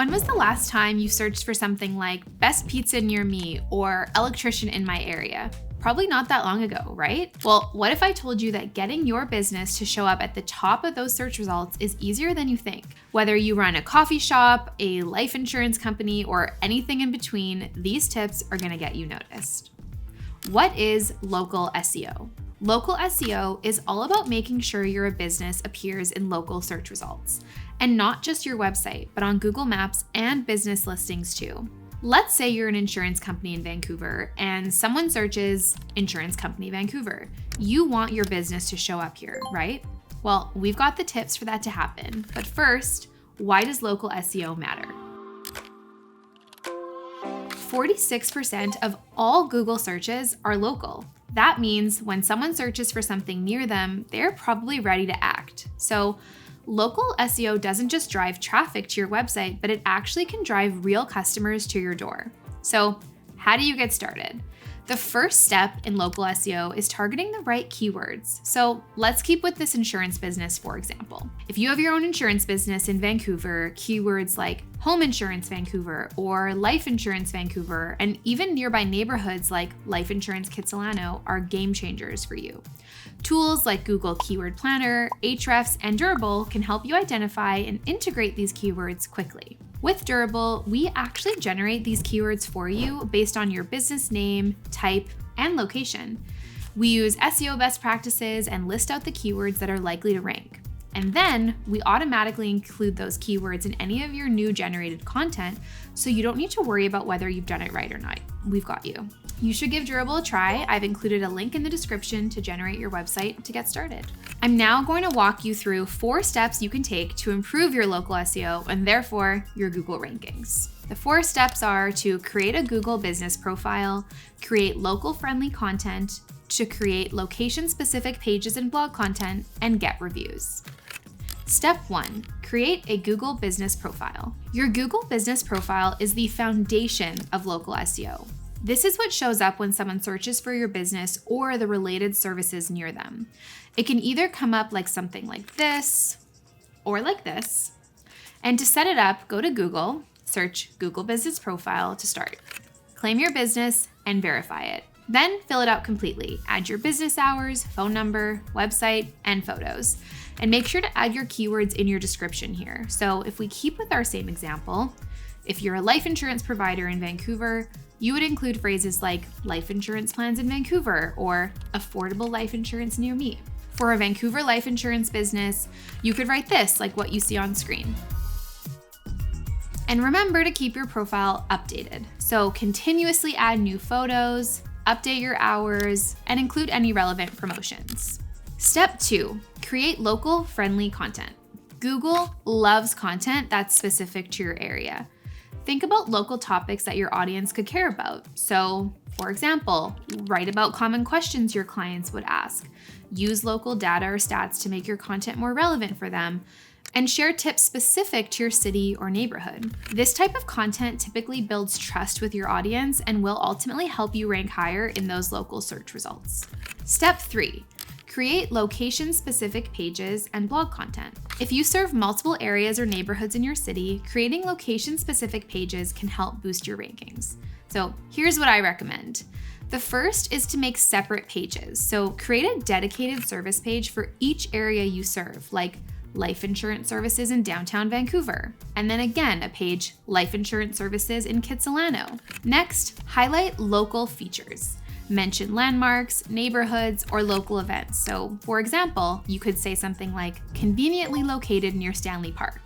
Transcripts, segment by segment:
When was the last time you searched for something like best pizza near me or electrician in my area? Probably not that long ago, right? Well, what if I told you that getting your business to show up at the top of those search results is easier than you think? Whether you run a coffee shop, a life insurance company, or anything in between, these tips are gonna get you noticed. What is local SEO? Local SEO is all about making sure your business appears in local search results, and not just your website, but on Google Maps and business listings too. Let's say you're an insurance company in Vancouver and someone searches Insurance Company Vancouver. You want your business to show up here, right? Well, we've got the tips for that to happen. But first, why does local SEO matter? 46% of all Google searches are local. That means when someone searches for something near them, they're probably ready to act. So local SEO doesn't just drive traffic to your website, but it actually can drive real customers to your door. So how do you get started? The first step in local SEO is targeting the right keywords. So let's keep with this insurance business, for example. If you have your own insurance business in Vancouver, keywords like home insurance Vancouver or life insurance Vancouver, and even nearby neighborhoods like life insurance Kitsilano are game changers for you. Tools like Google Keyword Planner, Ahrefs, and Durable can help you identify and integrate these keywords quickly. With Durable, we actually generate these keywords for you based on your business name, type, and location. We use SEO best practices and list out the keywords that are likely to rank. And then we automatically include those keywords in any of your new generated content, so you don't need to worry about whether you've done it right or not. We've got you. You should give Durable a try. I've included a link in the description to generate your website to get started. I'm now going to walk you through 4 steps you can take to improve your local SEO and therefore your Google rankings. The 4 steps are to create a Google business profile, create local friendly content, to create location specific pages and blog content, and get reviews. Step 1, create a Google business profile. Your Google business profile is the foundation of local SEO. This is what shows up when someone searches for your business or the related services near them. It can either come up like something like this or like this. And to set it up, go to Google, search Google Business Profile to start. Claim your business and verify it. Then fill it out completely. Add your business hours, phone number, website, and photos. And make sure to add your keywords in your description here. So if we keep with our same example, if you're a life insurance provider in Vancouver, you would include phrases like life insurance plans in Vancouver or affordable life insurance near me. For a Vancouver life insurance business, you could write this, like what you see on screen. And remember to keep your profile updated. So continuously add new photos, update your hours, and include any relevant promotions. Step 2, create local friendly content. Google loves content that's specific to your area. Think about local topics that your audience could care about. So, for example, write about common questions your clients would ask. Use local data or stats to make your content more relevant for them, and share tips specific to your city or neighborhood. This type of content typically builds trust with your audience and will ultimately help you rank higher in those local search results. Step 3, create location-specific pages and blog content. If you serve multiple areas or neighborhoods in your city, creating location-specific pages can help boost your rankings. So here's what I recommend. The first is to make separate pages. So create a dedicated service page for each area you serve, like life insurance services in downtown Vancouver. And then again, a page, life insurance services in Kitsilano. Next, highlight local features. Mention landmarks, neighborhoods, or local events. So for example, you could say something like conveniently located near Stanley Park.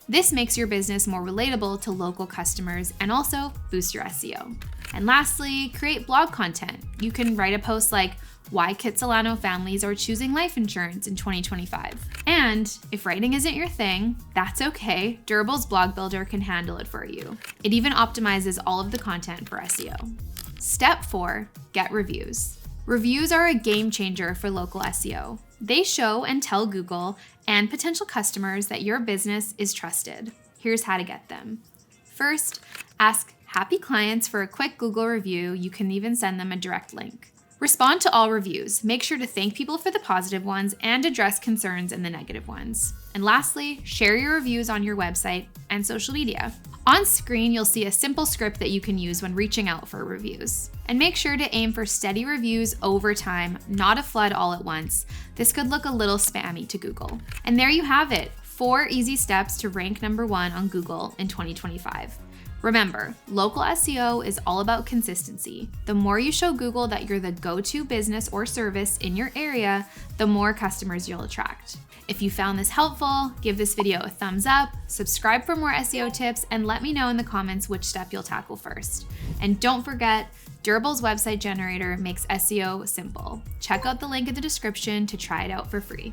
This makes your business more relatable to local customers and also boost your SEO. And lastly, create blog content. You can write a post like why Kitsilano families are choosing life insurance in 2025. And if writing isn't your thing, that's okay. Durable's blog builder can handle it for you. It even optimizes all of the content for SEO. Step 4, get reviews. Reviews are a game changer for local SEO. They show and tell Google and potential customers that your business is trusted. Here's how to get them. First, ask happy clients for a quick Google review. You can even send them a direct link. Respond to all reviews. Make sure to thank people for the positive ones and address concerns in the negative ones. And lastly, share your reviews on your website and social media. On screen, you'll see a simple script that you can use when reaching out for reviews. And make sure to aim for steady reviews over time, not a flood all at once. This could look a little spammy to Google. And there you have it, 4 easy steps to rank #1 on Google in 2025. Remember, local SEO is all about consistency. The more you show Google that you're the go-to business or service in your area, the more customers you'll attract. If you found this helpful, give this video a thumbs up, subscribe for more SEO tips, and let me know in the comments which step you'll tackle first. And don't forget, Durable's website generator makes SEO simple. Check out the link in the description to try it out for free.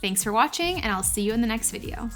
Thanks for watching, and I'll see you in the next video.